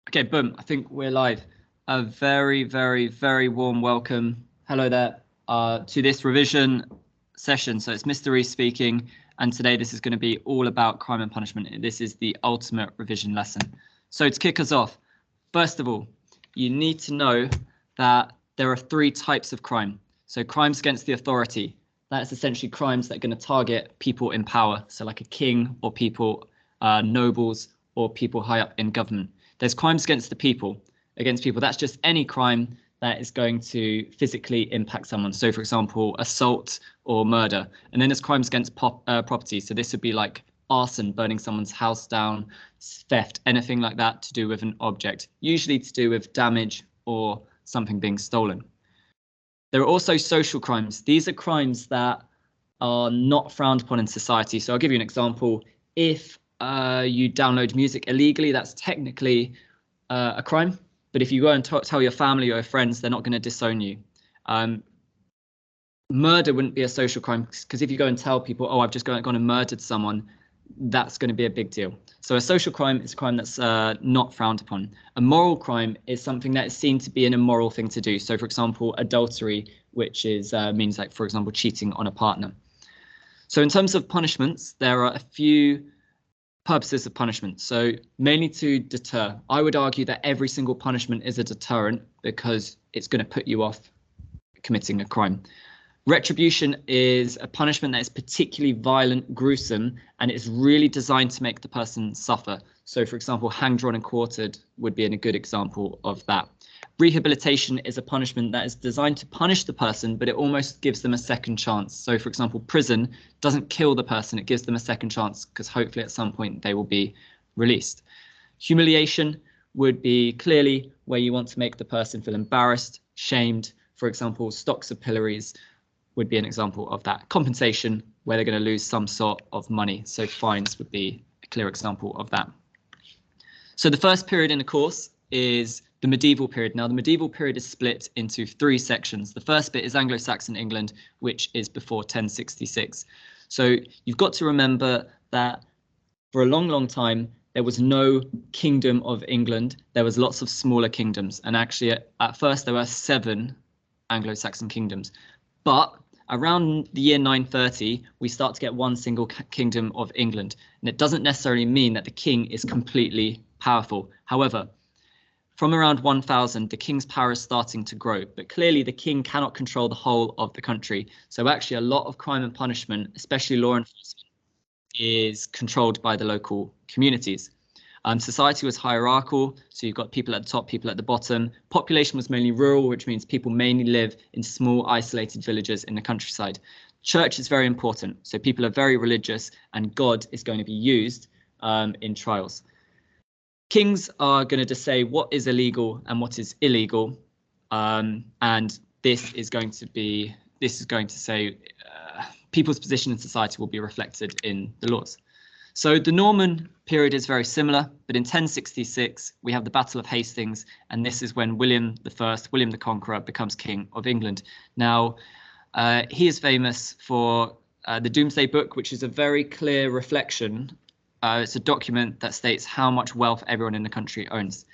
Okay, boom. I think we're live. A very, very, very warm welcome. Hello there to this revision session. So it's Mr. Reese speaking, and today this is going to be all about crime and punishment. This is the ultimate revision lesson. So to kick us off, first of all, you need to know that there are three types of crime. So crimes against the authority. That's essentially crimes that are going to target people in power. So like a king or people, nobles or people high up in government. There's crimes against the people, That's just any crime that is going to physically impact someone. So, for example, assault or murder. And then there's crimes against property. So this would be like arson, burning someone's house down, theft, anything like that to do with an object, usually to do with damage or something being stolen. There are also social crimes. These are crimes that are not frowned upon in society. So I'll give you an example. If you download music illegally, that's technically a crime. But if you go and tell your family or your friends, they're not going to disown you. Murder wouldn't be a social crime because if you go and tell people, oh, I've just gone and murdered someone, that's going to be a big deal. So a social crime is a crime that's not frowned upon. A moral crime is something that is seen to be an immoral thing to do. So, for example, adultery, which is means like, for example, cheating on a partner. So in terms of punishments, there are a few purposes of punishment. So mainly to deter. I would argue that every single punishment is a deterrent because it's going to put you off committing a crime. Retribution is a punishment that is particularly violent, gruesome, and it's really designed to make the person suffer. So, for example, hanged, drawn and quartered would be a good example of that. Rehabilitation is a punishment that is designed to punish the person, but it almost gives them a second chance. So, for example, prison doesn't kill the person, it gives them a second chance because hopefully at some point they will be released. Humiliation would be clearly where you want to make the person feel embarrassed, shamed. For example, stocks of pillories would be an example of that. Compensation, where they're going to lose some sort of money. So fines would be a clear example of that. So the first period in the course is the medieval period. Now, the medieval period is split into three sections. The first bit is Anglo-Saxon England, which is before 1066. So you've got to remember that for a long, long time, there was no kingdom of England. There was lots of smaller kingdoms. And actually, at first, there were 7 Anglo-Saxon kingdoms. But around the year 930, we start to get one single kingdom of England. And it doesn't necessarily mean that the king is completely powerful. However, from around 1000, the king's power is starting to grow, but clearly the king cannot control the whole of the country. So actually a lot of crime and punishment, especially law enforcement, is controlled by the local communities. Society was hierarchical, so you've got people at the top, people at the bottom. Population was mainly rural, which means people mainly live in small, isolated villages in the countryside. Church is very important, so people are very religious, and God is going to be used in trials. Kings are going to just say what is illegal and what is illegal, and this is going to say people's position in society will be reflected in the laws. So the Norman period is very similar, but in 1066 we have the Battle of Hastings, and this is when William the Conqueror, becomes King of England. Now, he is famous for the Domesday Book, which is a very clear reflection. It's a document that states how much wealth everyone in the country owns.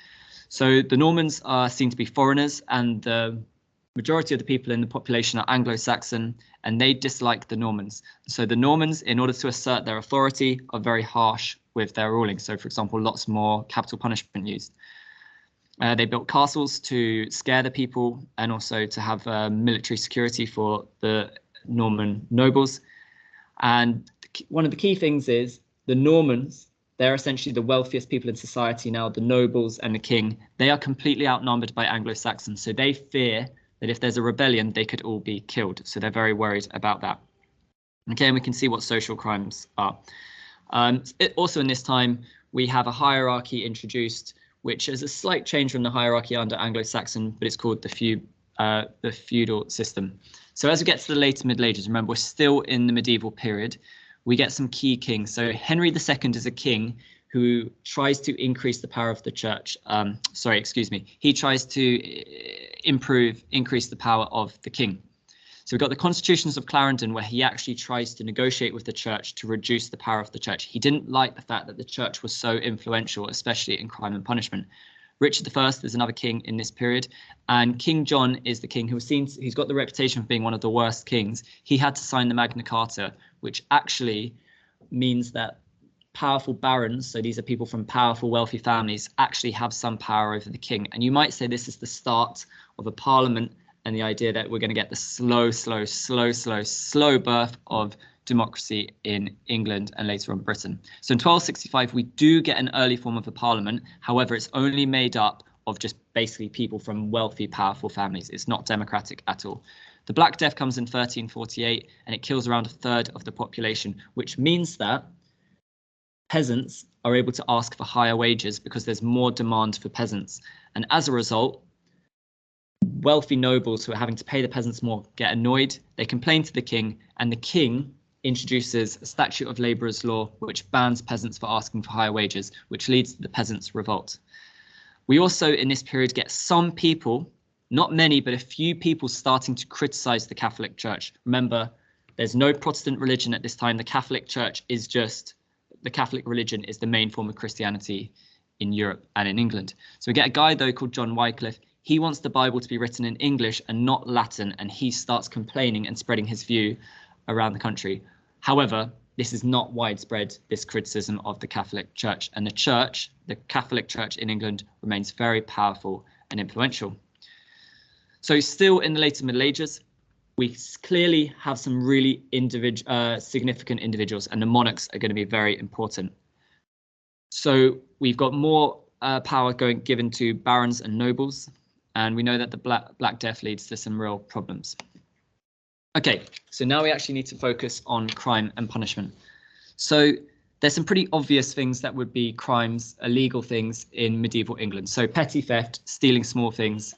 So the Normans are seen to be foreigners, and the majority of the people in the population are Anglo-Saxon, and they dislike the Normans. So the Normans, in order to assert their authority, are very harsh with their ruling. So, for example, lots more capital punishment used. They built castles to scare the people and also to have military security for the Norman nobles. And one of the key things is the Normans, they're essentially the wealthiest people in society now, the nobles and the king. They are completely outnumbered by Anglo-Saxons. So they fear that if there's a rebellion, they could all be killed. So they're very worried about that. Okay, and we can see what social crimes are. Also in this time, we have a hierarchy introduced, which is a slight change from the hierarchy under Anglo-Saxon, but it's called the feudal system. So as we get to the later Middle Ages, remember, we're still in the medieval period, we get some key kings. So Henry II is a king who tries to increase the power of the church. He tries to increase the power of the king. So we've got the Constitutions of Clarendon, where he actually tries to negotiate with the church to reduce the power of the church. He didn't like the fact that the church was so influential, especially in crime and punishment. Richard I is another king in this period, and King John is the king who's got the reputation of being one of the worst kings. He had to sign the Magna Carta, which actually means that powerful barons, so these are people from powerful, wealthy families, actually have some power over the king. And you might say this is the start of a parliament and the idea that we're going to get the slow birth of democracy in England and later on Britain. So in 1265, we do get an early form of a parliament. However, it's only made up of just basically people from wealthy, powerful families. It's not democratic at all. The Black Death comes in 1348 and it kills around a third of the population, which means that peasants are able to ask for higher wages because there's more demand for peasants. And as a result, wealthy nobles who are having to pay the peasants more get annoyed. They complain to the king, and the king introduces a statute of labourers law which bans peasants for asking for higher wages, which leads to the peasants' revolt. We also in this period get some people, not many, but a few people starting to criticise the Catholic Church. Remember, there's no Protestant religion at this time. The Catholic religion is the main form of Christianity in Europe and in England. So we get a guy though called John Wycliffe. He wants the Bible to be written in English and not Latin, and he starts complaining and spreading his view around the country. However, this is not widespread, this criticism of the Catholic Church, and the Catholic Church in England remains very powerful and influential. So still in the later Middle Ages, we clearly have some really significant individuals, and the monarchs are going to be very important. So we've got more power given to barons and nobles, and we know that the Black Death leads to some real problems. Okay, so now we actually need to focus on crime and punishment. So there's some pretty obvious things that would be crimes, illegal things in medieval England. So petty theft, stealing small things,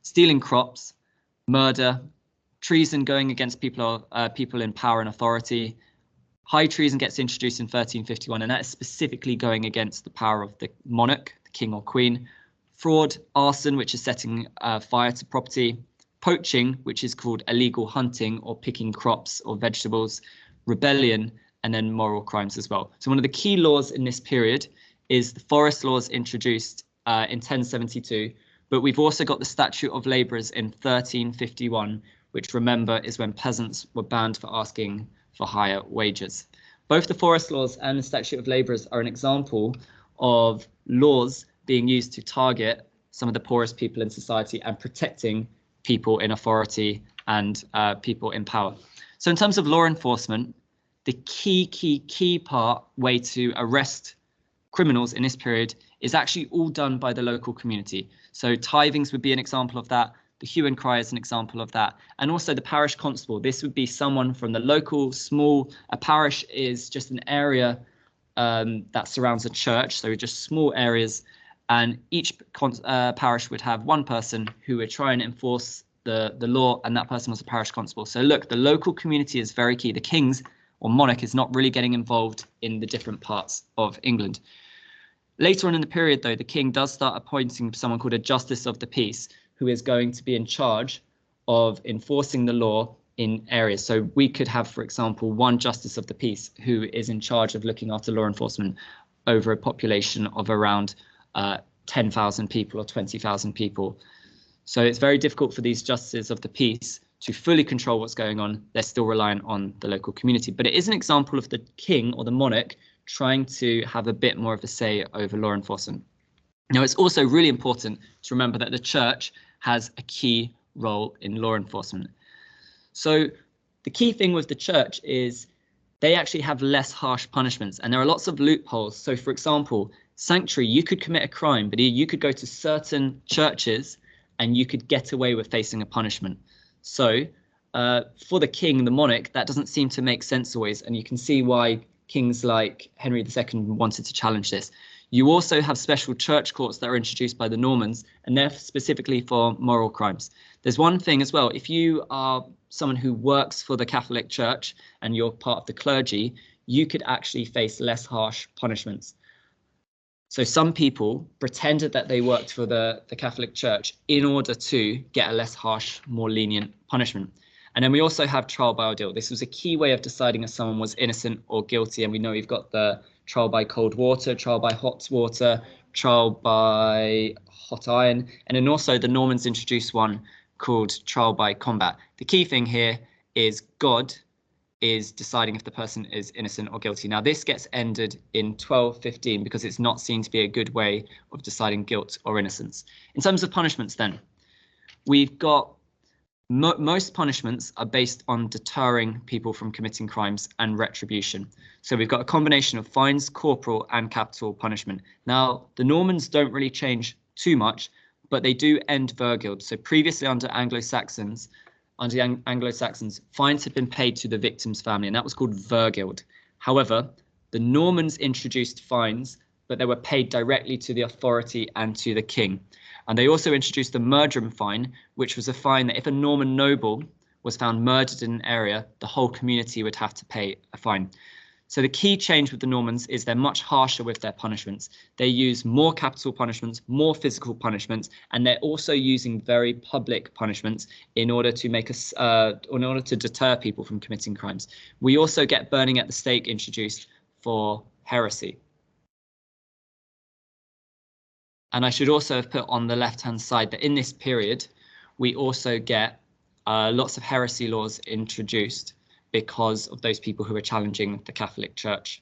stealing crops, murder, treason going against people in power and authority. High treason gets introduced in 1351, and that is specifically going against the power of the monarch, the king or queen. Fraud, arson, which is setting fire to property. Poaching, which is called illegal hunting or picking crops or vegetables. Rebellion, and then moral crimes as well. So one of the key laws in this period is the forest laws introduced in 1072, but we've also got the Statute of Labourers in 1351, which remember is when peasants were banned for asking for higher wages. Both the forest laws and the Statute of Labourers are an example of laws being used to target some of the poorest people in society and protecting people in authority and people in power. So in terms of law enforcement, the key way to arrest criminals in this period is actually all done by the local community. So tithings would be an example of that. The hue and cry is an example of that. And also the parish constable. This would be someone from the local a parish is just an area that surrounds a church. So just small areas. And each parish would have one person who would try and enforce the law, and that person was a parish constable. So look, the local community is very key. The king's or monarch is not really getting involved in the different parts of England. Later on in the period, though, the king does start appointing someone called a justice of the peace, who is going to be in charge of enforcing the law in areas. So we could have, for example, one justice of the peace who is in charge of looking after law enforcement over a population of around 10,000 people or 20,000 people. So it's very difficult for these justices of the peace to fully control what's going on. They're still reliant on the local community. But it is an example of the king or the monarch trying to have a bit more of a say over law enforcement. Now, it's also really important to remember that the church has a key role in law enforcement. So the key thing with the church is they actually have less harsh punishments, and there are lots of loopholes. So, for example, sanctuary, you could commit a crime, but you could go to certain churches and you could get away with facing a punishment. So for the king, the monarch, that doesn't seem to make sense always. And you can see why kings like Henry II wanted to challenge this. You also have special church courts that are introduced by the Normans, and they're specifically for moral crimes. There's one thing as well. If you are someone who works for the Catholic Church and you're part of the clergy, you could actually face less harsh punishments. So some people pretended that they worked for the Catholic Church in order to get a less harsh, more lenient punishment. And then we also have trial by ordeal. This was a key way of deciding if someone was innocent or guilty. And we know we've got the trial by cold water, trial by hot water, trial by hot iron, and then also the Normans introduced one called trial by combat. The key thing here is God is deciding if the person is innocent or guilty. Now, this gets ended in 1215 because it's not seen to be a good way of deciding guilt or innocence. In terms of punishments, then, we've got most punishments are based on deterring people from committing crimes and retribution. So we've got a combination of fines, corporal and capital punishment. Now, the Normans don't really change too much, but they do end vergiled. So previously under Anglo-Saxons, fines had been paid to the victim's family, and that was called vergiled. However, the Normans introduced fines, but they were paid directly to the authority and to the king. And they also introduced the murdrum fine, which was a fine that if a Norman noble was found murdered in an area, the whole community would have to pay a fine. So the key change with the Normans is they're much harsher with their punishments. They use more capital punishments, more physical punishments, and they're also using very public punishments in order to deter people from committing crimes. We also get burning at the stake introduced for heresy. And I should also have put on the left-hand side that in this period, we also get lots of heresy laws introduced because of those people who are challenging the Catholic Church.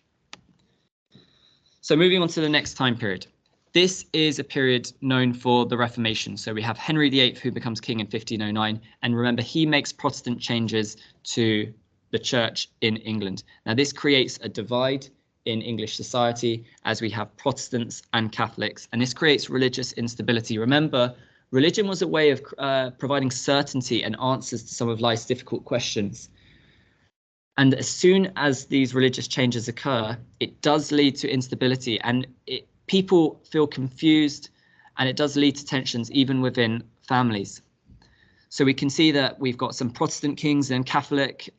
So moving on to the next time period. This is a period known for the Reformation. So we have Henry VIII, who becomes king in 1509. And remember, he makes Protestant changes to the church in England. Now, this creates a divide in English society as we have Protestants and Catholics, and this creates religious instability. Remember, religion was a way of providing certainty and answers to some of life's difficult questions. And as soon as these religious changes occur, it does lead to instability, and people feel confused, and it does lead to tensions even within families. So we can see that we've got some Protestant kings and Catholic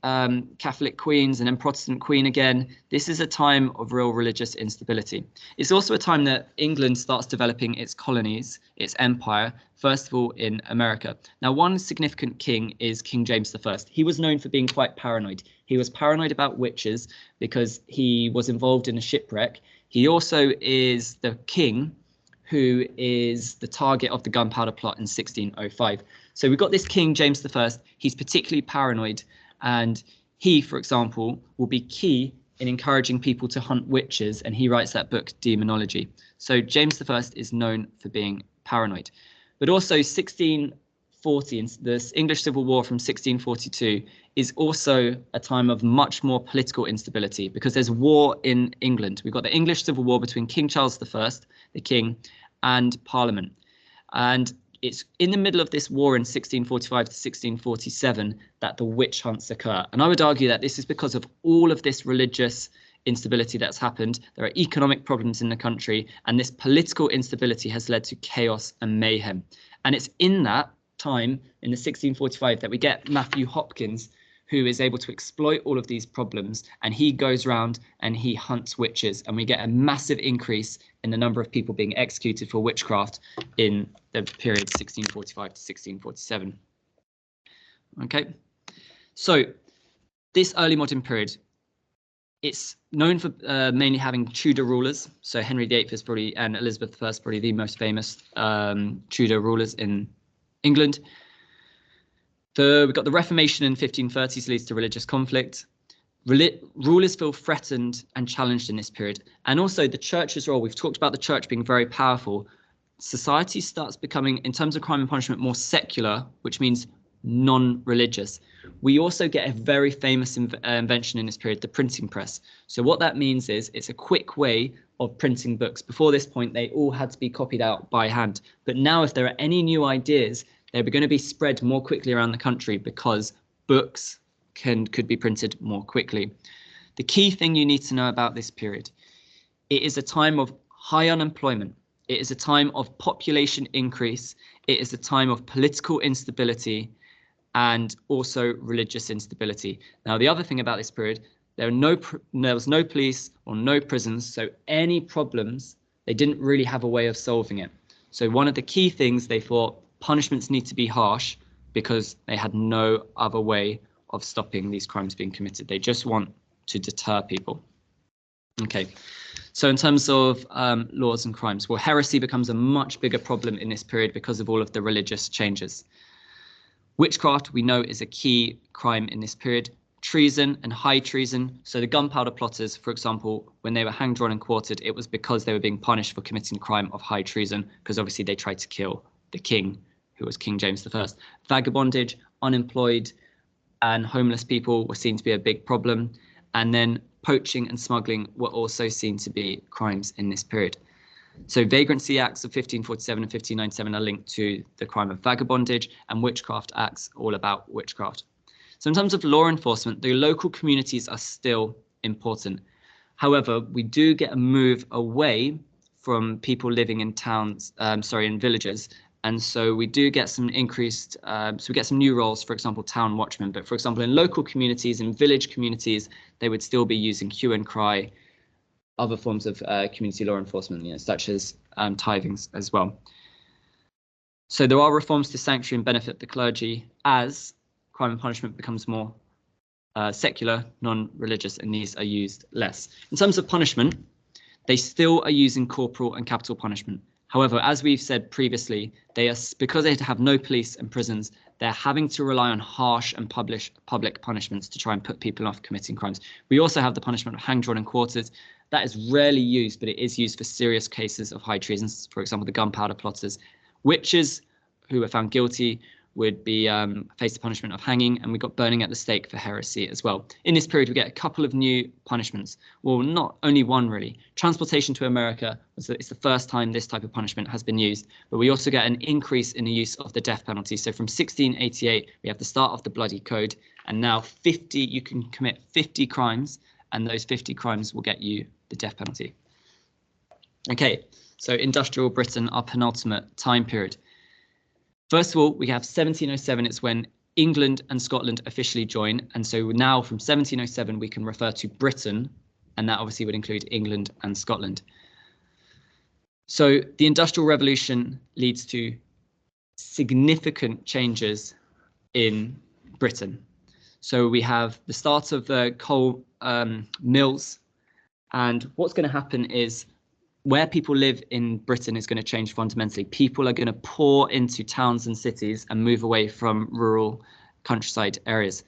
queens, and then Protestant queen again. This is a time of real religious instability. It's also a time that England starts developing its colonies, its empire, first of all in America. Now, one significant king is King James I. He was known for being quite paranoid. He was paranoid about witches because he was involved in a shipwreck. He also is the king who is the target of the gunpowder plot in 1605. So we've got this King James I. He's particularly paranoid, and he, for example, will be key in encouraging people to hunt witches, and he writes that book, Demonology. So James I is known for being paranoid. But also 1640, the English Civil War from 1642, is also a time of much more political instability because there's war in England. We've got the English Civil War between King Charles I, the king, and Parliament. And it's in the middle of this war in 1645 to 1647 that the witch hunts occur. And I would argue that this is because of all of this religious instability that's happened. There are economic problems in the country, and this political instability has led to chaos and mayhem. And it's in that time, in the 1645, that we get Matthew Hopkins, who is able to exploit all of these problems, and he goes around and he hunts witches, and we get a massive increase in the number of people being executed for witchcraft in the period 1645 to 1647. Okay, so this early modern period, it's known for mainly having Tudor rulers. So Henry VIII is probably, and Elizabeth I, probably the most famous Tudor rulers in England. We've got the Reformation in 1530s leads to religious conflict. Rulers feel threatened and challenged in this period. And also the church's role. We've talked about the church being very powerful. Society starts becoming, in terms of crime and punishment, more secular, which means non-religious. We also get a very famous invention in this period, the printing press. So what that means is it's a quick way of printing books. Before this point, they all had to be copied out by hand. But now if there are any new ideas, they're going to be spread more quickly around the country because books could be printed more quickly. The key thing you need to know about this period, it is a time of high unemployment. It is a time of population increase. It is a time of political instability and also religious instability. Now, the other thing about this period, there was no police or no prisons. So any problems, they didn't really have a way of solving it. So one of the key things they thought, punishments need to be harsh because they had no other way of stopping these crimes being committed. They just want to deter people. Okay, So in terms of laws and crimes, well, heresy becomes a much bigger problem in this period because of all of the religious changes. Witchcraft, we know, is a key crime in this period. Treason and high treason. So the gunpowder plotters, for example, when they were hanged, drawn and quartered, it was because they were being punished for committing crime of high treason, because obviously they tried to kill the king, who was King James I. Vagabondage, unemployed and homeless people were seen to be a big problem. And then poaching and smuggling were also seen to be crimes in this period. So vagrancy acts of 1547 and 1597 are linked to the crime of vagabondage, and witchcraft acts all about witchcraft. So in terms of law enforcement, the local communities are still important. However, we do get a move away from people living in towns, in villages. And so we do get some increased, so we get some new roles, for example, town watchmen. But for example, in local communities, in village communities, they would still be using hue and cry, other forms of community law enforcement, such as tithings as well. So there are reforms to sanctuary and benefit the clergy as crime and punishment becomes more secular, non-religious, and these are used less. In terms of punishment, they still are using corporal and capital punishment. However, as we've said previously, because they have no police and prisons, they're having to rely on harsh and public punishments to try and put people off committing crimes. We also have the punishment of hanged, drawn and quartered. That is rarely used, but it is used for serious cases of high treason. For example, the gunpowder plotters. Witches who were found guilty would be face the punishment of hanging, and we got burning at the stake for heresy as well. In this period, we get a couple of new punishments. Well, not only one really. Transportation to America, it's the first time this type of punishment has been used, but we also get an increase in the use of the death penalty. So from 1688, we have the start of the Bloody Code, and now you can commit 50 crimes, and those 50 crimes will get you the death penalty. Okay, so industrial Britain, our penultimate time period. First of all, we have 1707. It's when England and Scotland officially join. And so now from 1707, we can refer to Britain, and that obviously would include England and Scotland. So the Industrial Revolution leads to significant changes in Britain. So we have the start of the coal mills. And what's going to happen is where people live in Britain is going to change fundamentally. People are going to pour into towns and cities and move away from rural countryside areas.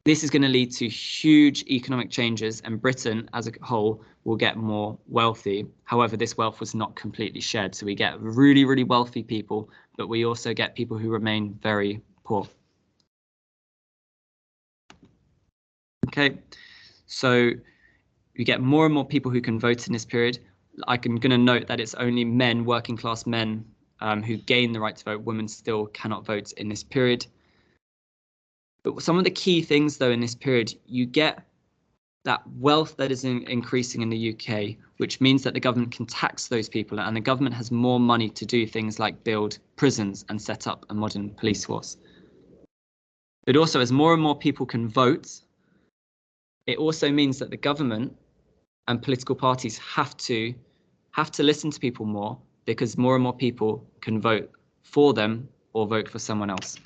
This is going to lead to huge economic changes, and Britain as a whole will get more wealthy. However, this wealth was not completely shared. So we get really, really wealthy people, but we also get people who remain very poor. Okay, so we get more and more people who can vote in this period. I'm going to note that it's only men, working class men, who gain the right to vote. Women still cannot vote in this period. But some of the key things, though, in this period, you get that wealth that is increasing in the UK, which means that the government can tax those people, and the government has more money to do things like build prisons and set up a modern police force. But also, as more and more people can vote, it also means that the government and political parties have to listen to people more, because more and more people can vote for them or vote for someone else.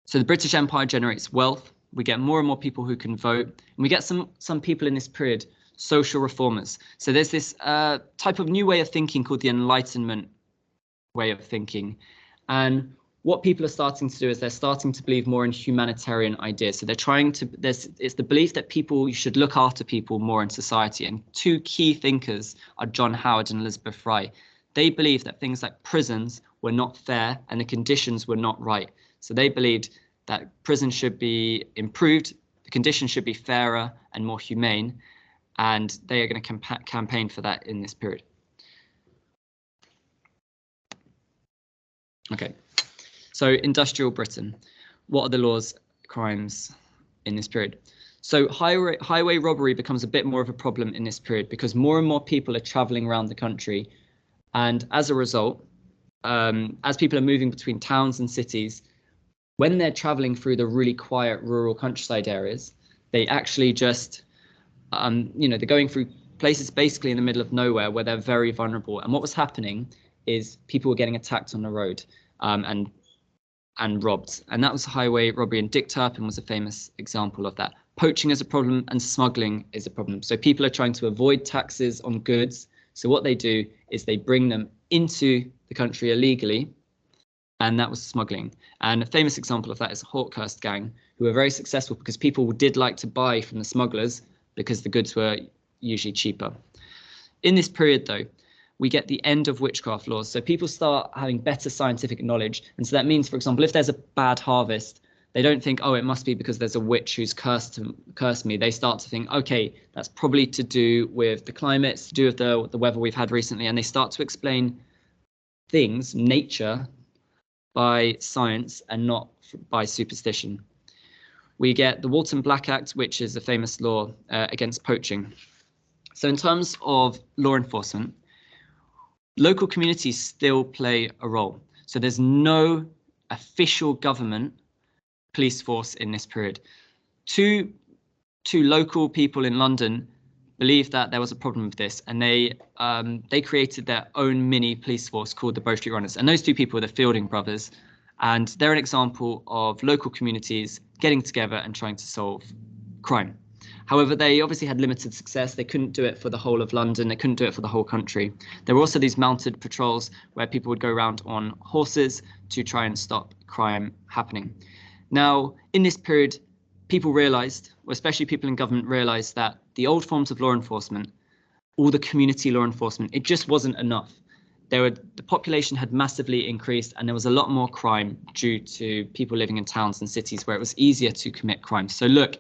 So the British Empire generates wealth. We get more and more people who can vote, and we get some people in this period, social reformers. So there's this type of new way of thinking called the Enlightenment way of thinking, and what people are starting to do is they're starting to believe more in humanitarian ideas. So they're trying to, it's the belief that you should look after people more in society. And two key thinkers are John Howard and Elizabeth Fry. They believed that things like prisons were not fair and the conditions were not right. So they believed that prisons should be improved, the conditions should be fairer and more humane, and they are going to campaign for that in this period. Okay. So industrial Britain, what are the laws, crimes in this period? So highway robbery becomes a bit more of a problem in this period because more and more people are traveling around the country. And as a result, as people are moving between towns and cities, when they're traveling through the really quiet rural countryside areas, they actually just, they're going through places basically in the middle of nowhere where they're very vulnerable. And what was happening is people were getting attacked on the road, and and robbed. And that was highway robbery, and Dick Turpin was a famous example of that. Poaching is a problem and smuggling is a problem. So people are trying to avoid taxes on goods. So what they do is they bring them into the country illegally, and that was smuggling. And a famous example of that is the Hawkhurst gang, who were very successful because people did like to buy from the smugglers because the goods were usually cheaper. In this period, though, we get the end of witchcraft laws. So people start having better scientific knowledge. And so that means, for example, if there's a bad harvest, they don't think, oh, it must be because there's a witch who's cursed me. They start to think, okay, that's probably to do with the climate, it's to do with the weather we've had recently. And they start to explain things, nature, by science and not by superstition. We get the Walton Black Act, which is a famous law against poaching. So in terms of law enforcement, local communities still play a role. So there's no official government police force in this period. Two local people in London believed that there was a problem with this, and they created their own mini police force called the Bow Street Runners. And those two people are the Fielding brothers, and they're an example of local communities getting together and trying to solve crime. However, they obviously had limited success. They couldn't do it for the whole of London. They couldn't do it for the whole country. There were also these mounted patrols where people would go around on horses to try and stop crime happening. Now, in this period, people realised, or especially people in government realised, that the old forms of law enforcement, all the community law enforcement, it just wasn't enough. The population had massively increased, and there was a lot more crime due to people living in towns and cities where it was easier to commit crime. So look,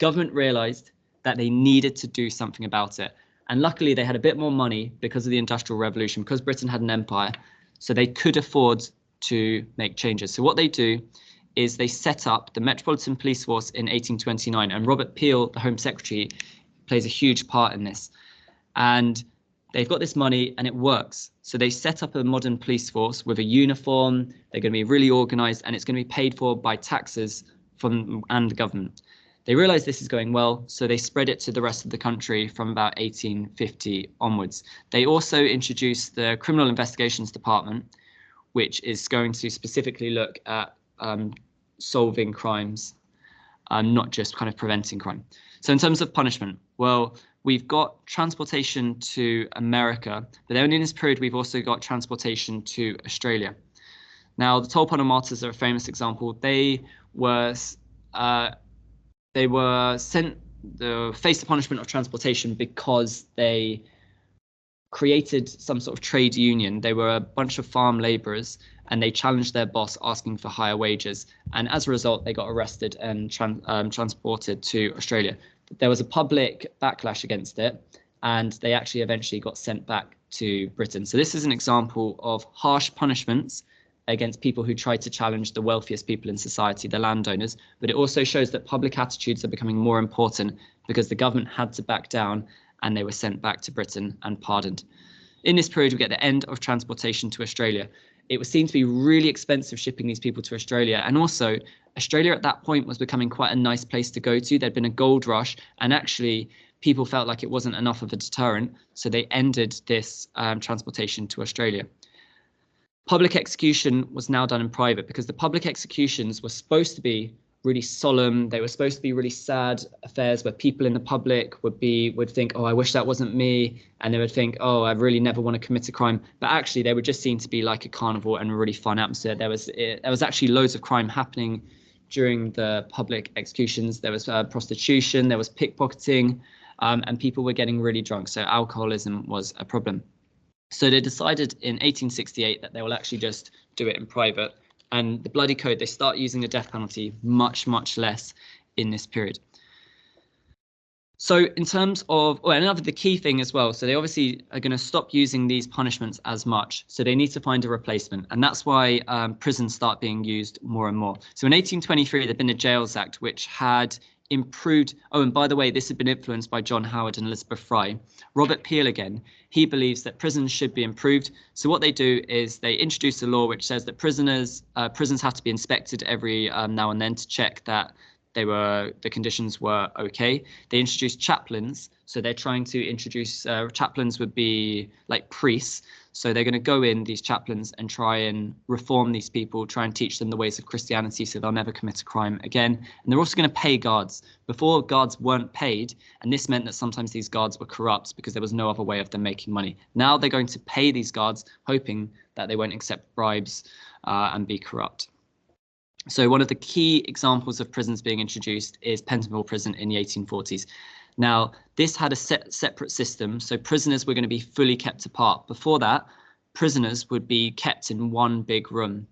government realised that they needed to do something about it. And luckily, they had a bit more money because of the Industrial Revolution, because Britain had an empire, so they could afford to make changes. So what they do is they set up the Metropolitan Police Force in 1829, and Robert Peel, the Home Secretary, plays a huge part in this. And they've got this money and it works. So they set up a modern police force with a uniform. They're going to be really organised, and it's going to be paid for by taxes and the government. They realised this is going well, so they spread it to the rest of the country from about 1850 onwards. They also introduced the Criminal Investigations Department, which is going to specifically look at solving crimes, not just kind of preventing crime. So in terms of punishment, well, we've got transportation to America, but then in this period, we've also got transportation to Australia. Now, the Tolpon martyrs are a famous example. They were sent to face the punishment of transportation because they created some sort of trade union. They were a bunch of farm labourers, and they challenged their boss, asking for higher wages. And as a result, they got arrested and transported to Australia. There was a public backlash against it, and they actually eventually got sent back to Britain. So this is an example of harsh punishments against people who tried to challenge the wealthiest people in society, the landowners. But it also shows that public attitudes are becoming more important because the government had to back down, and they were sent back to Britain and pardoned. In this period, we get the end of transportation to Australia. It was seen to be really expensive shipping these people to Australia. And also, Australia at that point was becoming quite a nice place to go to. There'd been a gold rush, and actually people felt like it wasn't enough of a deterrent. So they ended this transportation to Australia. Public execution was now done in private, because the public executions were supposed to be really solemn. They were supposed to be really sad affairs where people in the public would think, oh, I wish that wasn't me. And they would think, oh, I really never want to commit a crime. But actually, they were just seen to be like a carnival and a really fun atmosphere. There was actually loads of crime happening during the public executions. There was prostitution, there was pickpocketing, and people were getting really drunk. So alcoholism was a problem. So they decided in 1868 that they will actually just do it in private. And the bloody code, they start using the death penalty much, much less in this period. So in terms of, the key thing as well, so they obviously are going to stop using these punishments as much. So they need to find a replacement. And that's why prisons start being used more and more. So in 1823, there'd been a Jails Act, which had improved. Oh, and by the way, this had been influenced by John Howard and Elizabeth Fry. Robert Peel again, he believes that prisons should be improved. So what they do is they introduce a law which says that prisons have to be inspected every now and then to check that the conditions were okay. They introduced chaplains, so they're trying to introduce chaplains would be like priests. So they're going to go in, these chaplains, and try and reform these people, try and teach them the ways of Christianity so they'll never commit a crime again. And they're also going to pay guards. Before, guards weren't paid, and this meant that sometimes these guards were corrupt because there was no other way of them making money. Now they're going to pay these guards, hoping that they won't accept bribes and be corrupt. So one of the key examples of prisons being introduced is Pentonville Prison in the 1840s. Now, this had a separate system, so prisoners were going to be fully kept apart. Before that, prisoners would be kept in one big room.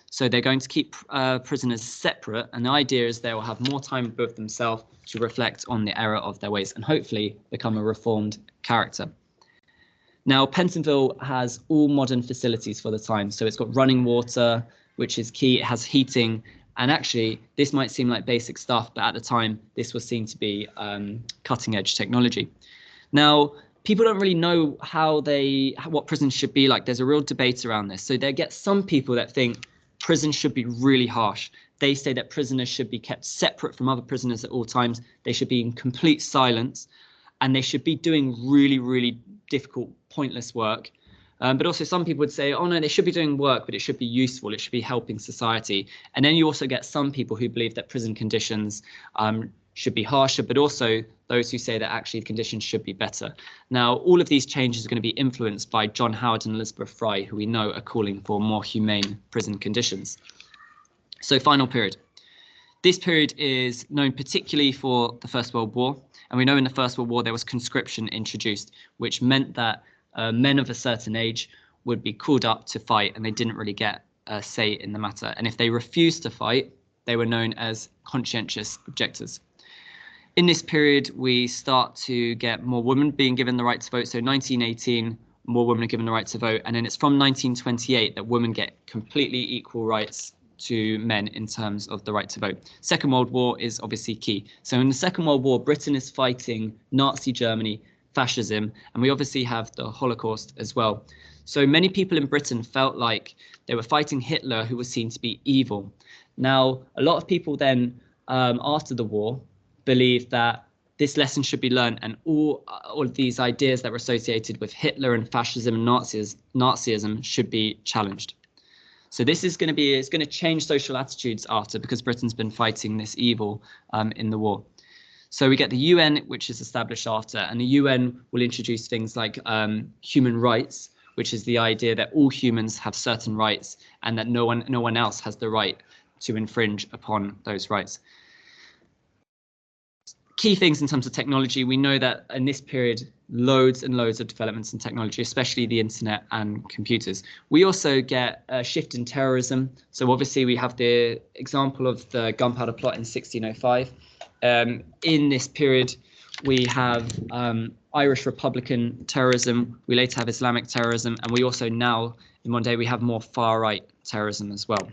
So they're going to keep prisoners separate, and the idea is they will have more time with themselves to reflect on the error of their ways and hopefully become a reformed character. Now, Pentonville has all modern facilities for the time. So it's got running water, which is key. It has heating. And actually, this might seem like basic stuff, but at the time, this was seen to be cutting edge technology. Now, people don't really know what prisons should be like. There's a real debate around this. So they get some people that think prisons should be really harsh. They say that prisoners should be kept separate from other prisoners at all times. They should be in complete silence, and they should be doing really, really difficult, pointless work. But also some people would say, oh no, they should be doing work, but it should be useful. It should be helping society. And then you also get some people who believe that prison conditions should be harsher, but also those who say that actually the conditions should be better. Now, all of these changes are going to be influenced by John Howard and Elizabeth Fry, who we know are calling for more humane prison conditions. So final period. This period is known particularly for the First World War. And we know in the First World War, there was conscription introduced, which meant that men of a certain age would be called up to fight, and they didn't really get a say in the matter. And if they refused to fight, they were known as conscientious objectors. In this period, we start to get more women being given the right to vote. So 1918, more women are given the right to vote. And then it's from 1928 that women get completely equal rights to men in terms of the right to vote. Second World War is obviously key. So in the Second World War, Britain is fighting Nazi Germany, fascism, and we obviously have the Holocaust as well. So many people in Britain felt like they were fighting Hitler, who was seen to be evil. Now, a lot of people then, after the war, believed that this lesson should be learned, and all of these ideas that were associated with Hitler and fascism and Nazism should be challenged. So this is going to change social attitudes after, because Britain's been fighting this evil in the war. So we get the UN, which is established after, and the UN will introduce things like human rights, which is the idea that all humans have certain rights and that no one else has the right to infringe upon those rights. Key things in terms of technology, we know that in this period, loads and loads of developments in technology, especially the internet and computers. We also get a shift in terrorism. So obviously we have the example of the gunpowder plot in 1605. In this period, we have Irish Republican terrorism. We later have Islamic terrorism, and we also now, in modern day, we have more far-right terrorism as well.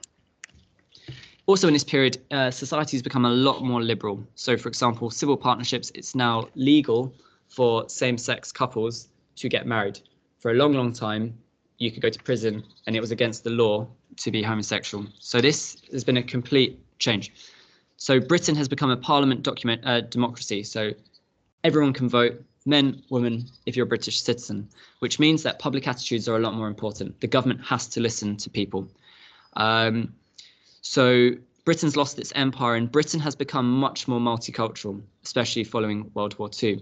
Also in this period, society has become a lot more liberal. So, for example, civil partnerships, it's now legal for same-sex couples to get married. For a long, long time, you could go to prison, and it was against the law to be homosexual. So this has been a complete change. So Britain has become a parliament democracy. So everyone can vote, men, women, if you're a British citizen, which means that public attitudes are a lot more important. The government has to listen to people. So Britain's lost its empire, and Britain has become much more multicultural, especially following World War II.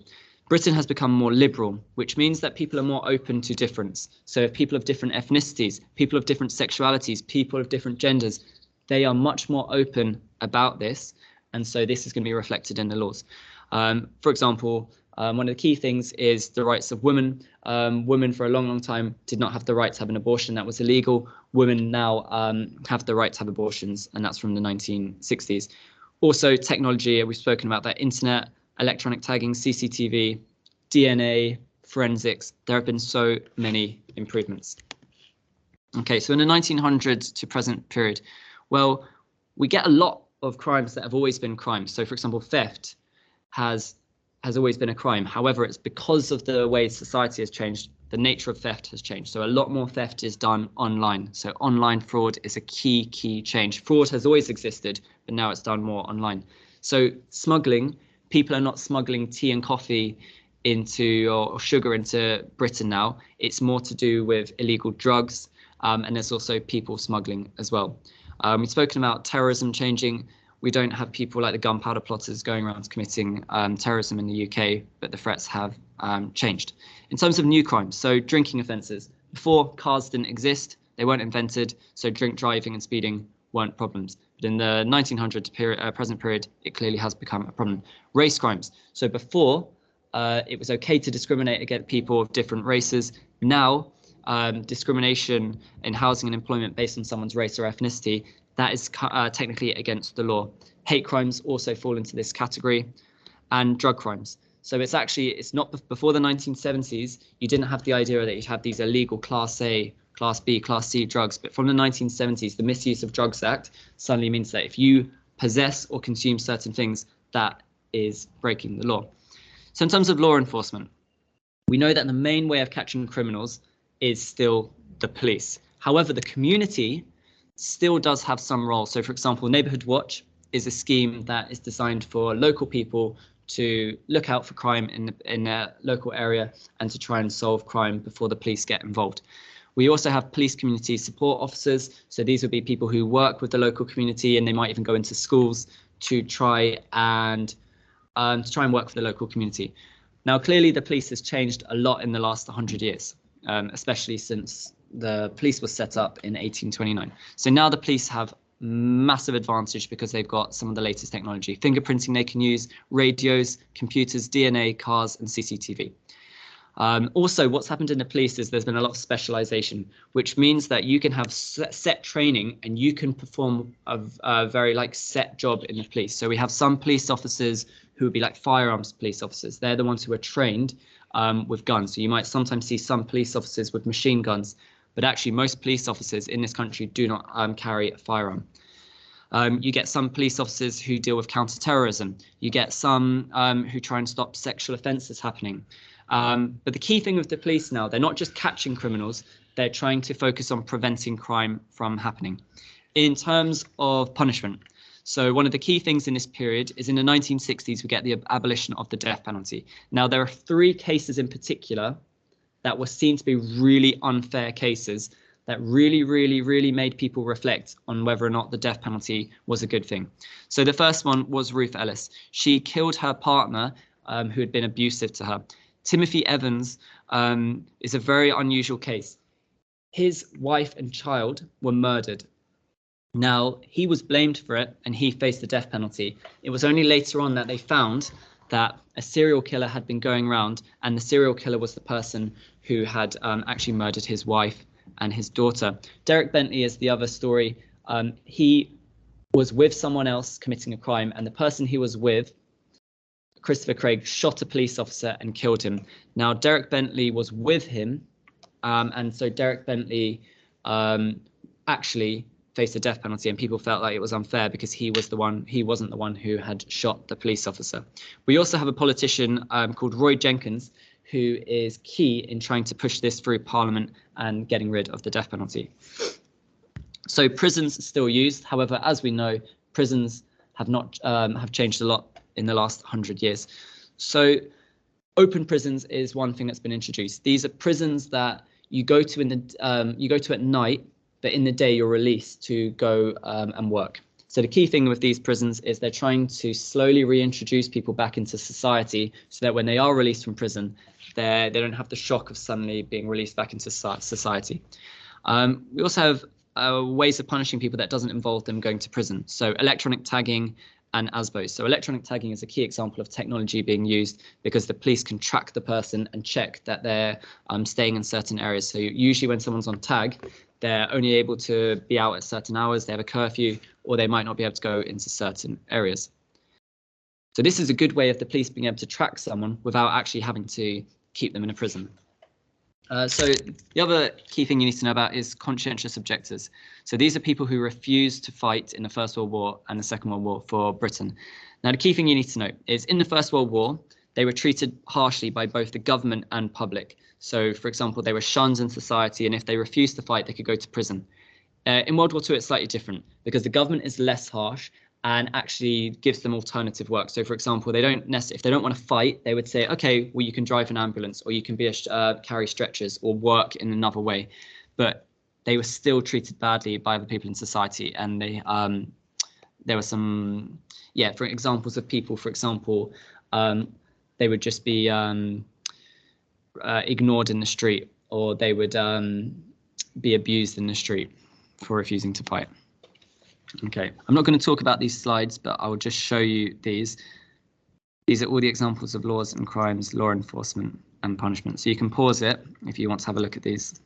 Britain has become more liberal, which means that people are more open to difference. So if people of different ethnicities, people of different sexualities, people of different genders, they are much more open about this. And so this is going to be reflected in the laws. For example, one of the key things is the rights of women. Women for a long, long time did not have the right to have an abortion. That was illegal. Women now have the right to have abortions, and that's from the 1960s. Also, technology, we've spoken about that, internet, electronic tagging, CCTV, DNA, forensics. There have been so many improvements. Okay, so in the 1900s to present period, well, we get a lot of crimes that have always been crimes. So, for example, theft has always been a crime. However, it's because of the way society has changed, the nature of theft has changed. So a lot more theft is done online. So online fraud is a key change. Fraud has always existed, but now it's done more online. So smuggling, people are not smuggling tea and coffee into or sugar into Britain now. It's more to do with illegal drugs, and there's also people smuggling as well. We've spoken about terrorism changing. We don't have people like the gunpowder plotters going around committing terrorism in the UK, but the threats have changed. In terms of new crimes, so drinking offences. Before, cars didn't exist, they weren't invented, so drink driving and speeding weren't problems. But in the 1900 period, present period, it clearly has become a problem. Race crimes. So before, it was okay to discriminate against people of different races. Now, discrimination in housing and employment based on someone's race or ethnicity, that is technically against the law. Hate crimes also fall into this category, and drug crimes. So it's not before the 1970s, you didn't have the idea that you'd have these illegal Class A, Class B, Class C drugs. But from the 1970s, the Misuse of Drugs Act suddenly means that if you possess or consume certain things, that is breaking the law. So in terms of law enforcement, we know that the main way of catching criminals is still the police. However, the community still does have some role. So for example, Neighbourhood Watch is a scheme that is designed for local people to look out for crime in their local area and to try and solve crime before the police get involved. We also have police community support officers. So these would be people who work with the local community, and they might even go into schools to try and work for the local community. Now, clearly, the police has changed a lot in the last 100 years, especially since the police was set up in 1829. So now the police have massive advantage because they've got some of the latest technology. Fingerprinting they can use, radios, computers, DNA, cars, and CCTV. Also, what's happened in the police is there's been a lot of specialization, which means that you can have set training and you can perform a very set job in the police. So we have some police officers who would be like firearms police officers. They're the ones who are trained with guns. So you might sometimes see some police officers with machine guns, but actually most police officers in this country do not carry a firearm. You get some police officers who deal with counter-terrorism. You get some who try and stop sexual offences happening. But the key thing with the police now, they're not just catching criminals, they're trying to focus on preventing crime from happening. In terms of punishment, so one of the key things in this period is in the 1960s, we get the abolition of the death penalty. Now, there are 3 cases in particular that were seen to be really unfair cases that really made people reflect on whether or not the death penalty was a good thing. So the first one was Ruth Ellis. She killed her partner who had been abusive to her. Timothy Evans is a very unusual case. His wife and child were murdered. Now, he was blamed for it and he faced the death penalty. It was only later on that they found that a serial killer had been going around, and the serial killer was the person who had actually murdered his wife and his daughter. Derek Bentley is the other story. He was with someone else committing a crime, and the person he was with, Christopher Craig, shot a police officer and killed him. Now, Derek Bentley was with him, and so Derek Bentley actually faced a death penalty, and people felt like it was unfair because he wasn't the one who had shot the police officer. We also have a politician called Roy Jenkins, who is key in trying to push this through Parliament and getting rid of the death penalty. So prisons are still used. However, as we know, prisons have changed a lot in the last 100 years. So open prisons is one thing that's been introduced. These are prisons that you go to at night, but in the day you're released to go and work. So the key thing with these prisons is they're trying to slowly reintroduce people back into society so that when they are released from prison, they don't have the shock of suddenly being released back into society. We also have ways of punishing people that doesn't involve them going to prison. So electronic tagging and ASBOs. So electronic tagging is a key example of technology being used because the police can track the person and check that they're staying in certain areas. So usually when someone's on tag, they're only able to be out at certain hours, they have a curfew, or they might not be able to go into certain areas. So this is a good way of the police being able to track someone without actually having to keep them in a prison. So the other key thing you need to know about is conscientious objectors. So these are people who refused to fight in the First World War and the Second World War for Britain. Now, the key thing you need to know is in the First World War, they were treated harshly by both the government and public. So, for example, they were shunned in society, and if they refused to fight, they could go to prison. In World War II, it's slightly different because the government is less harsh and actually gives them alternative work. So, for example, if they don't want to fight, they would say, okay, well, you can drive an ambulance, or you can be carry stretchers, or work in another way. But they were still treated badly by other people in society, and there were some, for examples of people, for example, they would just be ignored in the street, or they would be abused in the street for refusing to fight. Okay, I'm not going to talk about these slides, but I will just show you these. These are all the examples of laws and crimes, law enforcement and punishment. So you can pause it if you want to have a look at these.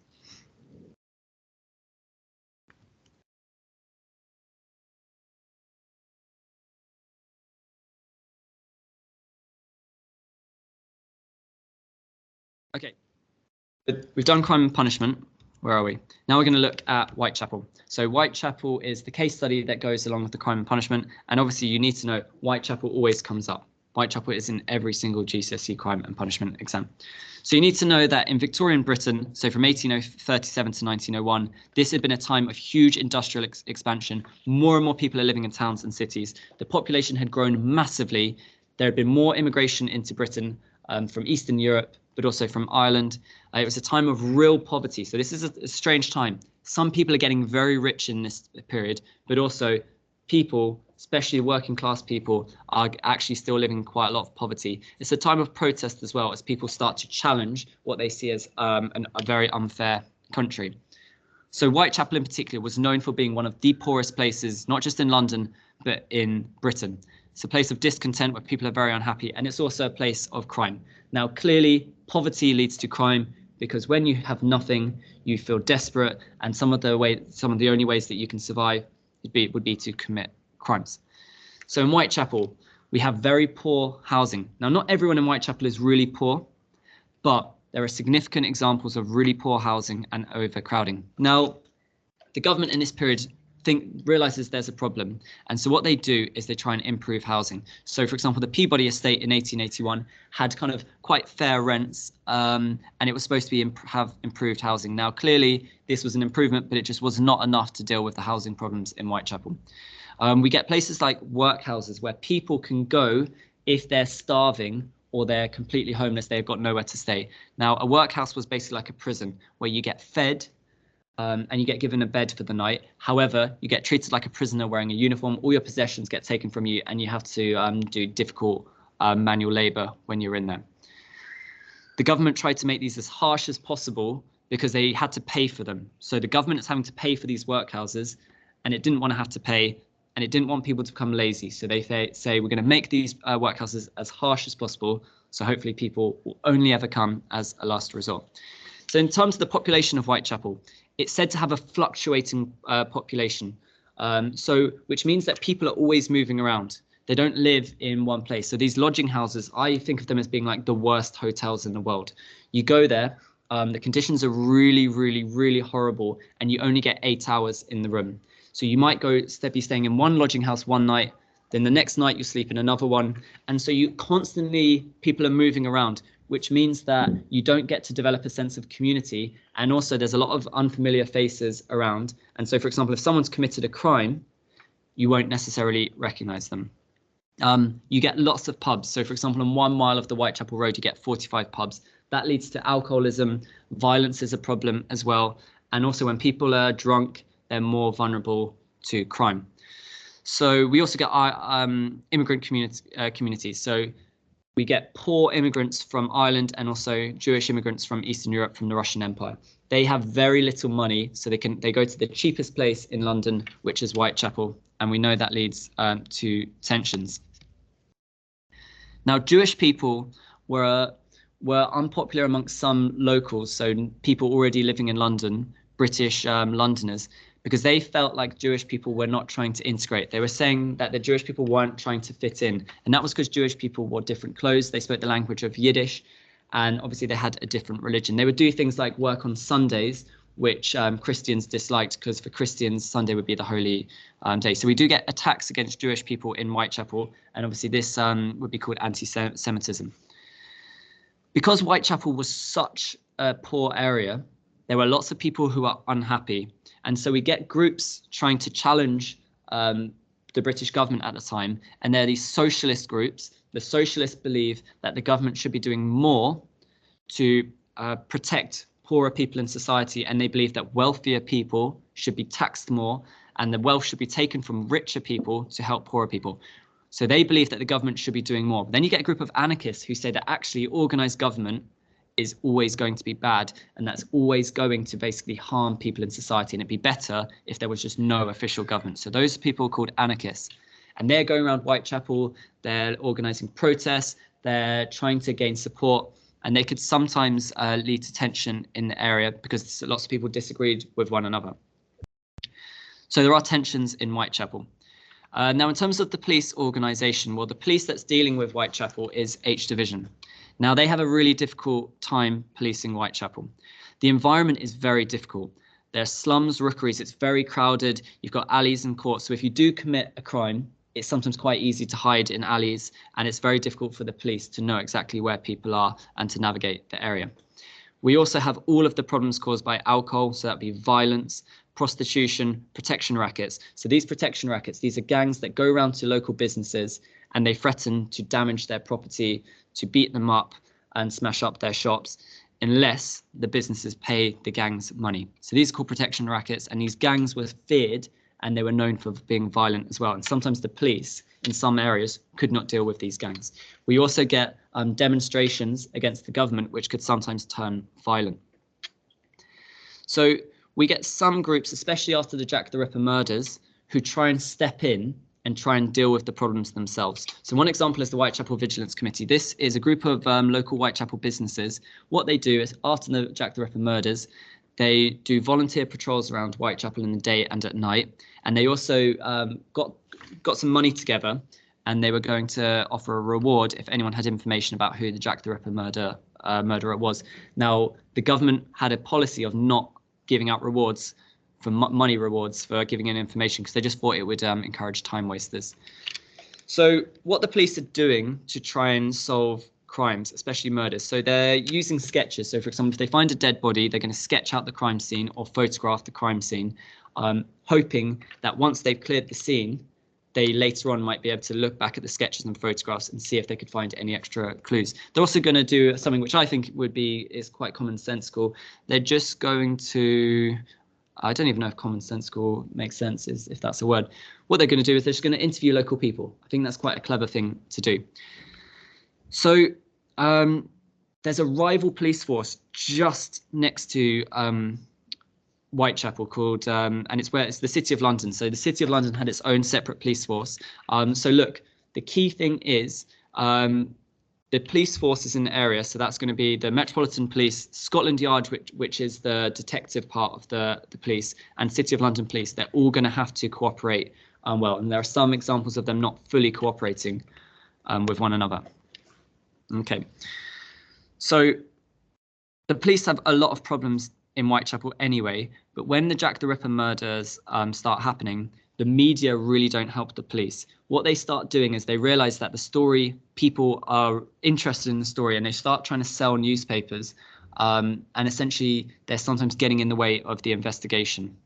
Okay, we've done crime and punishment. Where are we? Now we're going to look at Whitechapel. So Whitechapel is the case study that goes along with the crime and punishment. And obviously you need to know Whitechapel always comes up. Whitechapel is in every single GCSE crime and punishment exam. So you need to know that in Victorian Britain, so from 1837 to 1901, this had been a time of huge industrial expansion. More and more people are living in towns and cities. The population had grown massively. There had been more immigration into Britain from Eastern Europe, but also from Ireland. It was a time of real poverty. So this is a strange time. Some people are getting very rich in this period, but also people, especially working class people, are actually still living in quite a lot of poverty. It's a time of protest as well, as people start to challenge what they see as a very unfair country. So Whitechapel in particular was known for being one of the poorest places, not just in London, but in Britain. It's a place of discontent where people are very unhappy, and it's also a place of crime. Now, clearly, poverty leads to crime, because when you have nothing, you feel desperate, and some of the only ways that you can survive would be to commit crimes. So in Whitechapel, we have very poor housing. Now, not everyone in Whitechapel is really poor, but there are significant examples of really poor housing and overcrowding. Now, the government in this period realizes there's a problem, and so what they do is they try and improve housing. So, for example, the Peabody estate in 1881 had kind of quite fair rents, and it was supposed to have improved housing. Now, clearly, this was an improvement, but it just was not enough to deal with the housing problems in Whitechapel. We get places like workhouses where people can go if they're starving or they're completely homeless, they've got nowhere to stay. Now, a workhouse was basically like a prison where you get fed, and you get given a bed for the night. However, you get treated like a prisoner wearing a uniform. All your possessions get taken from you, and you have to do difficult manual labor when you're in there. The government tried to make these as harsh as possible because they had to pay for them. So the government is having to pay for these workhouses, and it didn't want to have to pay, and it didn't want people to become lazy. So they say, we're going to make these workhouses as harsh as possible, so hopefully people will only ever come as a last resort. So in terms of the population of Whitechapel, it's said to have a fluctuating population, which means that people are always moving around. They don't live in one place. So these lodging houses, I think of them as being like the worst hotels in the world. You go there, the conditions are really, really, really horrible, and you only get 8 hours in the room. So you might be staying in one lodging house one night, then the next night you sleep in another one. And so people are moving around, which means that you don't get to develop a sense of community. And also there's a lot of unfamiliar faces around. And so, for example, if someone's committed a crime, you won't necessarily recognize them. You get lots of pubs. So, for example, on 1 mile of the Whitechapel Road, you get 45 pubs. That leads to alcoholism. Violence is a problem as well. And also when people are drunk, they're more vulnerable to crime. So we also get our immigrant communities. So we get poor immigrants from Ireland and also Jewish immigrants from Eastern Europe, from the Russian Empire. They have very little money, so they go to the cheapest place in London, which is Whitechapel, and we know that leads to tensions. Now, Jewish people were unpopular amongst some locals, so people already living in London, British Londoners, because they felt like Jewish people were not trying to integrate. They were saying that the Jewish people weren't trying to fit in. And that was because Jewish people wore different clothes. They spoke the language of Yiddish, and obviously they had a different religion. They would do things like work on Sundays, which Christians disliked, because for Christians, Sunday would be the holy day. So we do get attacks against Jewish people in Whitechapel, and obviously this would be called anti-Semitism. Because Whitechapel was such a poor area, there were lots of people who are unhappy. And so we get groups trying to challenge the British government at the time, and they're these socialist groups. The socialists believe that the government should be doing more to protect poorer people in society, and they believe that wealthier people should be taxed more and the wealth should be taken from richer people to help poorer people. So they believe that the government should be doing more. But then you get a group of anarchists who say that actually organized government is always going to be bad, and that's always going to basically harm people in society, and it'd be better if there was just no official government. So those are people called anarchists, and they're going around Whitechapel, they're organizing protests, they're trying to gain support, and they could sometimes lead to tension in the area because lots of people disagreed with one another. So there are tensions in Whitechapel. Now, in terms of the police organisation, well, the police that's dealing with Whitechapel is H Division. Now, they have a really difficult time policing Whitechapel. The environment is very difficult. There are slums, rookeries, it's very crowded. You've got alleys and courts. So if you do commit a crime, it's sometimes quite easy to hide in alleys, and it's very difficult for the police to know exactly where people are and to navigate the area. We also have all of the problems caused by alcohol, so that'd be violence, prostitution, protection rackets. So these protection rackets, these are gangs that go around to local businesses and they threaten to damage their property, to beat them up and smash up their shops unless the businesses pay the gangs money. So these are called protection rackets, and these gangs were feared and they were known for being violent as well. And sometimes the police in some areas could not deal with these gangs. We also get demonstrations against the government, which could sometimes turn violent. So we get some groups, especially after the Jack the Ripper murders, who try and step in and try and deal with the problems themselves. So one example is the Whitechapel Vigilance Committee. This is a group of local Whitechapel businesses. What they do is after the Jack the Ripper murders, they do volunteer patrols around Whitechapel in the day and at night. And they also got some money together, and they were going to offer a reward if anyone had information about who the Jack the Ripper murderer was. Now, the government had a policy of not giving out rewards for money rewards for giving in information because they just thought it would encourage time wasters. So what the police are doing to try and solve crimes, especially murders, so they're using sketches. So for example, if they find a dead body, they're going to sketch out the crime scene or photograph the crime scene, hoping that once they've cleared the scene, they later on might be able to look back at the sketches and photographs and see if they could find any extra clues. They're also going to do something which I think is quite commonsensical. They're just going to, I don't even know if commonsensical makes sense, if that's a word. What they're going to do is they're just going to interview local people. I think that's quite a clever thing to do. So there's a rival police force just next to Whitechapel called, and it's the City of London. So the City of London had its own separate police force. So look, the key thing is the police forces in the area. So that's going to be the Metropolitan Police, Scotland Yard, which is the detective part of the police, and City of London Police. They're all going to have to cooperate well, and there are some examples of them not fully cooperating with one another. Okay, so the police have a lot of problems in Whitechapel anyway, but when the Jack the Ripper murders start happening, the media really don't help the police. What they start doing is they realize that the story, people are interested in the story, and they start trying to sell newspapers, and essentially they're sometimes getting in the way of the investigation.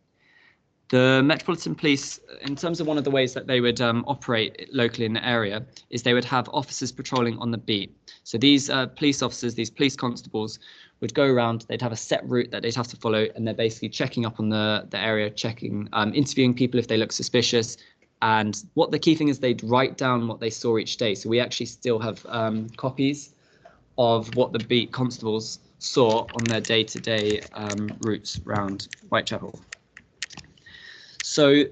The Metropolitan Police, in terms of one of the ways that they would operate locally in the area, is they would have officers patrolling on the beat. So these police officers, these police constables, would go around, they'd have a set route that they'd have to follow, and they're basically checking up on the area, checking, interviewing people if they look suspicious. And what the key thing is, they'd write down what they saw each day. So we actually still have copies of what the beat constables saw on their day-to-day routes around Whitechapel. So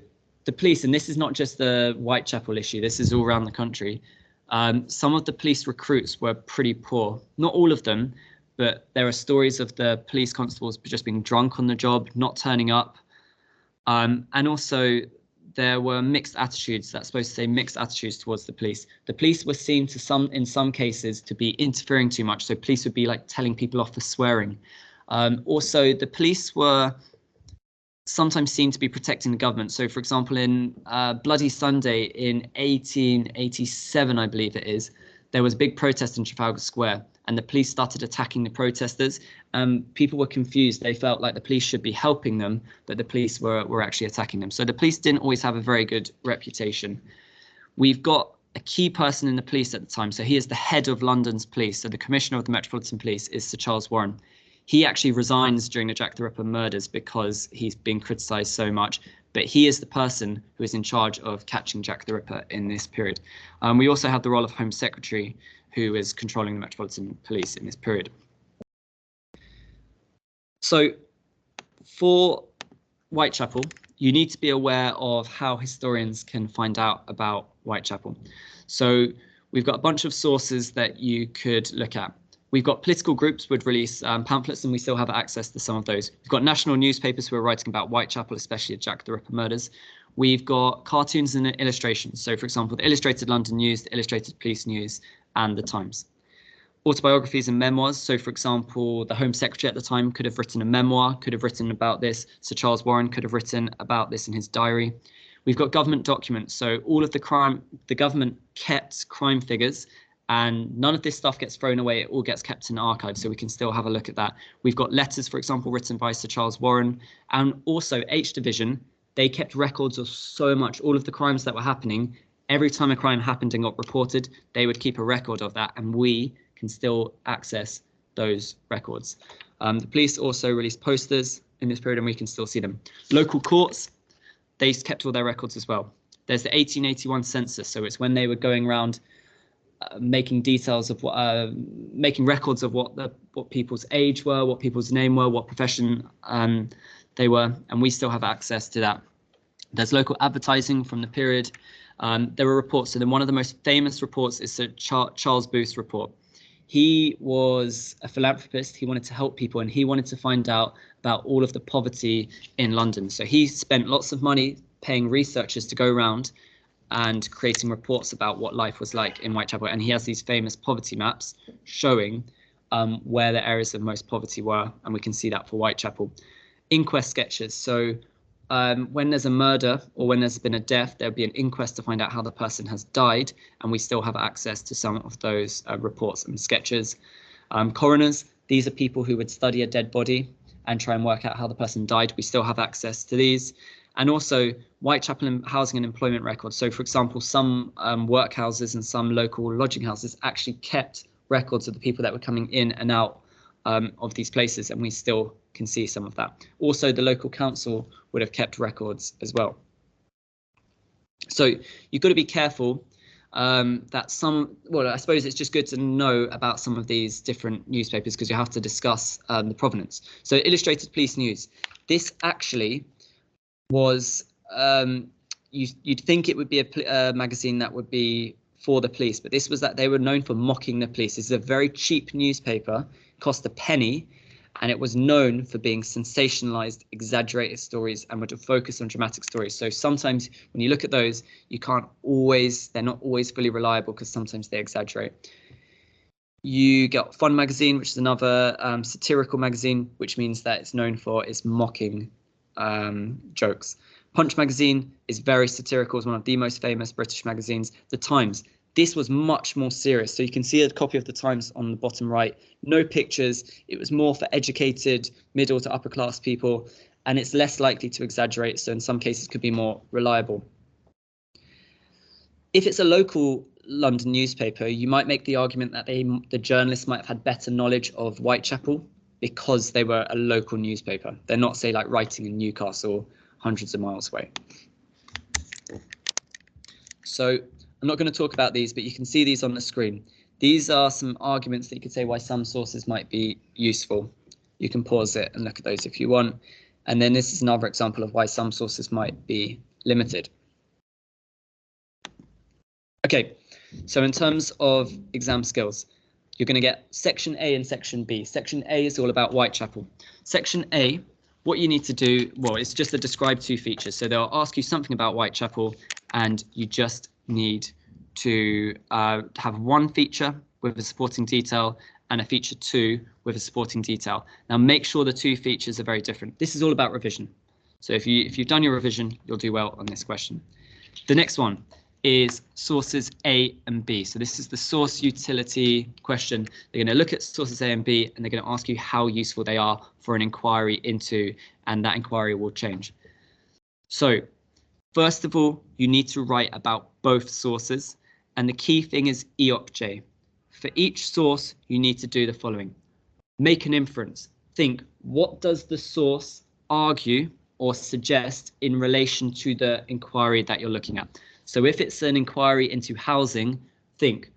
the police, and this is not just the Whitechapel issue, this is all around the country. Some of the police recruits were pretty poor, not all of them, but there are stories of the police constables just being drunk on the job, not turning up. And also there were mixed attitudes, that's supposed to say mixed attitudes towards the police. The police were seen to in some cases to be interfering too much. So police would be like telling people off for swearing. Also, the police were sometimes seen to be protecting the government. So for example, in Bloody Sunday in 1887, I believe it is, there was a big protest in Trafalgar Square, and the police started attacking the protesters. People were confused. They felt like the police should be helping them, but the police were actually attacking them. So the police didn't always have a very good reputation. We've got a key person in the police at the time. So he is the head of London's police. So the Commissioner of the Metropolitan Police is Sir Charles Warren. He actually resigns during the Jack the Ripper murders because he's been criticised so much. But he is the person who is in charge of catching Jack the Ripper in this period. We also have the role of Home Secretary, who is controlling the Metropolitan Police in this period. So for Whitechapel, you need to be aware of how historians can find out about Whitechapel. So we've got a bunch of sources that you could look at. We've got political groups would release pamphlets, and we still have access to some of those. We've got national newspapers who are writing about Whitechapel, especially Jack the Ripper murders. We've got cartoons and illustrations. So, for example, the Illustrated London News, the Illustrated Police News, and the Times. Autobiographies and memoirs. So, for example, the Home Secretary at the time could have written a memoir, could have written about this. Sir Charles Warren could have written about this in his diary. We've got government documents. So all of the government kept crime figures, and none of this stuff gets thrown away. It all gets kept in archives, so we can still have a look at that. We've got letters, for example, written by Sir Charles Warren, and also H Division. They kept records of so much, all of the crimes that were happening. Every time a crime happened and got reported, they would keep a record of that, and we can still access those records. The police also released posters in this period, and we can still see them. Local courts, they kept all their records as well. There's the 1881 census, so it's when they were going around making details of what, making records of what people's age were, what people's name were, what profession they were, and we still have access to that. There's local advertising from the period. There were reports, so then one of the most famous reports is Sir Charles Booth's report. He was a philanthropist. He wanted to help people, and he wanted to find out about all of the poverty in London. So he spent lots of money paying researchers to go around and creating reports about what life was like in Whitechapel. And he has these famous poverty maps showing where the areas of most poverty were, and we can see that for Whitechapel. Inquest sketches. So when there's a murder or when there's been a death, there'll be an inquest to find out how the person has died, and we still have access to some of those reports and sketches. Coroners, these are people who would study a dead body and try and work out how the person died. We still have access to these. And also Whitechapel housing and employment records. So, for example, some workhouses and some local lodging houses actually kept records of the people that were coming in and out of these places, and we still can see some of that. Also, the local council would have kept records as well. So you've got to be careful that well, I suppose it's just good to know about some of these different newspapers because you have to discuss the provenance. So Illustrated Police News, this actually was, you'd think it would be a magazine that would be for the police, but this was that they were known for mocking the police. This is a very cheap newspaper, cost a penny, and it was known for being sensationalized, exaggerated stories, and would focus on dramatic stories. So sometimes when you look at those, they're not always fully reliable because sometimes they exaggerate. You get Fun Magazine, which is another satirical magazine, which means that it's known for its mocking jokes. Punch Magazine is very satirical, it's one of the most famous British magazines. The Times, this was much more serious. So you can see a copy of the Times on the bottom right, no pictures. It was more for educated middle to upper class people, and it's less likely to exaggerate. So in some cases could be more reliable. If it's a local London newspaper, you might make the argument that the journalists might have had better knowledge of Whitechapel because they were a local newspaper. They're not, say, like writing in Newcastle, hundreds of miles away. So I'm not going to talk about these, but you can see these on the screen. These are some arguments that you could say why some sources might be useful. You can pause it and look at those if you want. And then this is another example of why some sources might be limited. Okay, so in terms of exam skills, you're going to get Section A and Section B. Section A is all about Whitechapel. Section A, what you need to do, well, it's just to describe two features. So they'll ask you something about Whitechapel, and you just need to have one feature with a supporting detail and a feature 2 with a supporting detail. Now make sure the two features are very different. This is all about revision. So if you've done your revision, you'll do well on this question. The next one, is sources A and B. So this is the source utility question. They're going to look at sources A and B, and they're going to ask you how useful they are for an inquiry into, and that inquiry will change. So first of all, you need to write about both sources, and the key thing is EOPJ. For each source, you need to do the following. Make an inference. Think, what does the source argue or suggest in relation to the inquiry that you're looking at? So if it's an inquiry into housing, think,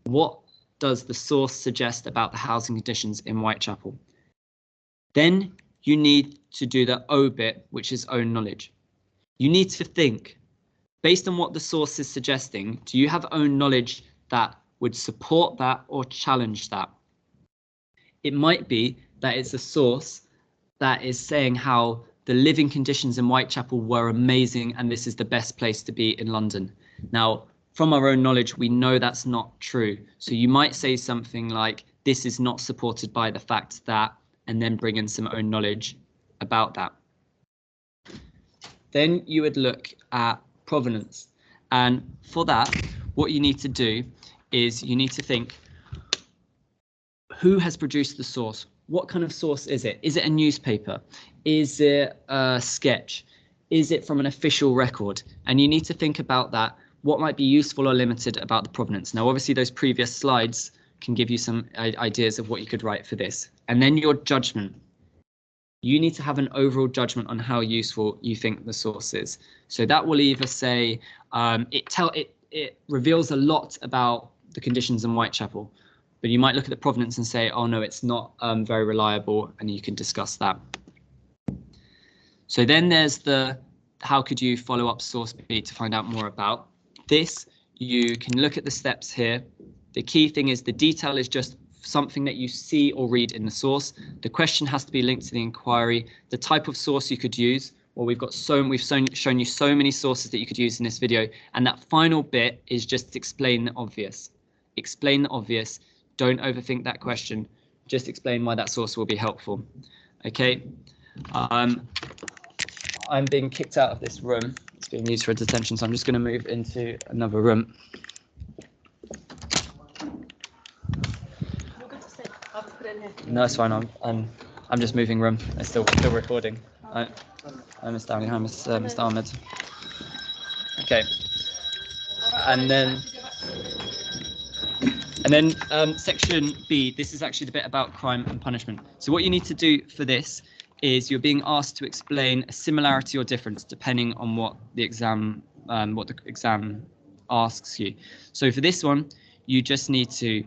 what does the source suggest about the housing conditions in Whitechapel? Then you need to do the O bit, which is own knowledge. You need to think, based on what the source is suggesting, do you have own knowledge that would support that or challenge that? It might be that it's a source that is saying how the living conditions in Whitechapel were amazing and this is the best place to be in London. Now, from our own knowledge, we know that's not true. So you might say something like, this is not supported by the fact that, and then bring in some own knowledge about that. Then you would look at provenance. And for that, what you need to do is you need to think, who has produced the source? What kind of source is it? Is it a newspaper? Is it a sketch? Is it from an official record? And you need to think about that. What might be useful or limited about the provenance? Now, obviously, those previous slides can give you some ideas of what you could write for this. And then your judgment. You need to have an overall judgment on how useful you think the source is. So that will either say it reveals a lot about the conditions in Whitechapel, but you might look at the provenance and say, oh no, it's not very reliable, and you can discuss that. So then there's the how could you follow up source B to find out more about this. You can look at the steps here. The key thing is the detail is just something that you see or read in the source. The question has to be linked to the inquiry. The type of source you could use, well, we've shown you so many sources that you could use in this video, and that final bit is just explain the obvious. Explain the obvious. Don't overthink that question. Just explain why that source will be helpful. Okay. I'm being kicked out of this room. It's being used for detention, so I'm just going to move into another room. No, it's fine. I'm just moving room. It's still recording. I'm Mr. Downey. Hi, Mr. Ahmed. Okay. And then section B, this is actually the bit about crime and punishment. So what you need to do for this is you're being asked to explain a similarity or difference depending on what the exam asks you. So for this one, you just need to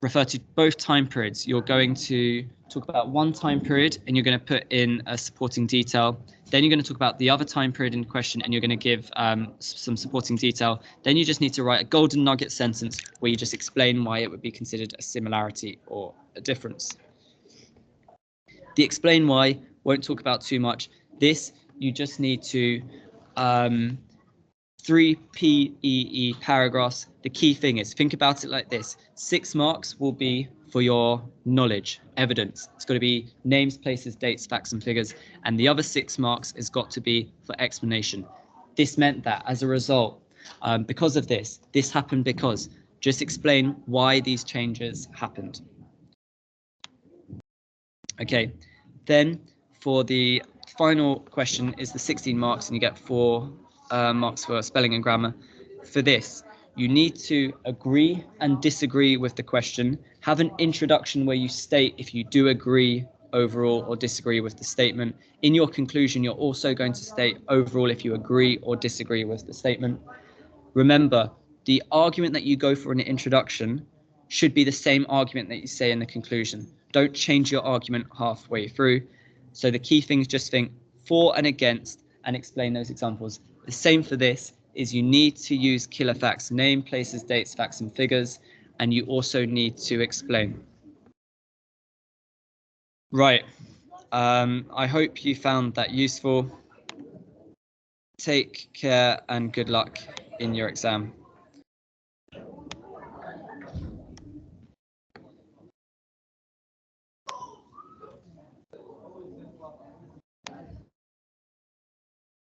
refer to both time periods. You're going to talk about one time period and you're going to put in a supporting detail. Then you're going to talk about the other time period in question and you're going to give some supporting detail. Then you just need to write a golden nugget sentence where you just explain why it would be considered a similarity or a difference. The explain why won't talk about too much. This, you just need to 3 PEE paragraphs. The key thing is, think about it like this. 6 marks will be for your knowledge, evidence. It's got to be names, places, dates, facts and figures. And the other 6 marks has got to be for explanation. This meant that as a result, because of this happened because, just explain why these changes happened. Okay, then for the final question is the 16 marks and you get 4 marks for spelling and grammar. For this, you need to agree and disagree with the question. Have an introduction where you state if you do agree overall or disagree with the statement. In your conclusion, you're also going to state overall if you agree or disagree with the statement. Remember, the argument that you go for in the introduction should be the same argument that you say in the conclusion. Don't change your argument halfway through. So the key things, just think for and against and explain those examples. The same for this is you need to use killer facts, name, places, dates, facts and figures, and you also need to explain. Right. I hope you found that useful. Take care and good luck in your exam.